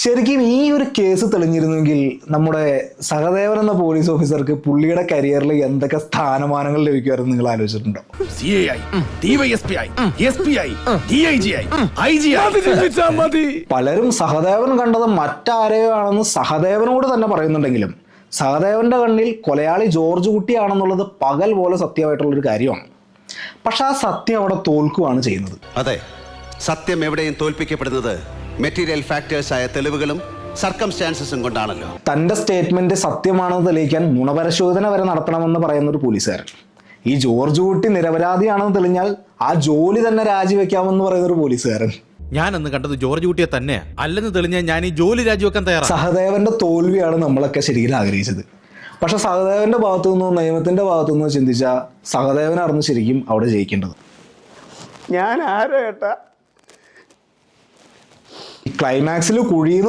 ശരിക്കും ഈ ഒരു കേസ് തെളിഞ്ഞിരുന്നെങ്കിൽ നമ്മുടെ സഹദേവൻ എന്ന പോലീസ് ഓഫീസർക്ക് പുള്ളിയുടെ കരിയറിൽ എന്തൊക്കെ സ്ഥാനമാനങ്ങൾ ലഭിക്കുമായിരുന്നു നിങ്ങൾ ആലോചിച്ചിട്ടുണ്ടോ? പലരും സഹദേവൻ കണ്ടത് മറ്റാരെയോ ആണെന്ന് സഹദേവനോട് തന്നെ പറയുന്നുണ്ടെങ്കിലും സഹദേവന്റെ കണ്ണിൽ കൊലയാളി ജോർജ് കുട്ടിയാണെന്നുള്ളത് പകൽ പോലെ സത്യമായിട്ടുള്ളൊരു കാര്യമാണ്. പക്ഷെ ആ സത്യം അവിടെ തോൽക്കുകയാണ് ചെയ്യുന്നത്. അതെ, സത്യം എവിടെയും തോൽപ്പിക്കപ്പെടുന്നത് മെറ്റീരിയൽ ഫാക്ടേഴ്സ് ആയ തെളിവുകളും സർക്കംസ്റ്റാൻസസും കൊണ്ടാണല്ലോ. തന്റെ സ്റ്റേറ്റ്മെന്റ് സത്യമാണെന്ന് തെളിയിക്കാൻ നുണപരിശോധന വരെ നടത്തണമെന്ന് പറയുന്ന ഒരു പോലീസുകാരൻ. ഈ ജോർജ് കുട്ടി നിരപരാധിയാണെന്ന് തെളിഞ്ഞാൽ ആ ജോലി തന്നെ രാജിവെക്കാമെന്ന് പറയുന്ന ഒരു പോലീസുകാരൻ. ഞാൻ അന്ന് കണ്ടത് ജോർജ് കുട്ടിയെ തന്നെയാ, അല്ലെന്ന് തെളിഞ്ഞാൽ ഞാൻ ഈ ജോലി രാജിവെക്കാൻ തയ്യാറാണ്. സഹദേവന്റെ തോൽവിയാണ് നമ്മളൊക്കെ ശരിക്കും ആഗ്രഹിച്ചത്. പക്ഷെ സഹദേവന്റെ ഭാഗത്തു നിന്നോ നിയമത്തിന്റെ ഭാഗത്തു നിന്നോ ചിന്തിച്ചാൽ സഹദേവനായിരുന്നു ശരിക്കും അവിടെ ജയിക്കേണ്ടത്. ഞാൻ ആരോ ഏട്ടാ ക്ലൈമാക്സിൽ കുഴിയിൽ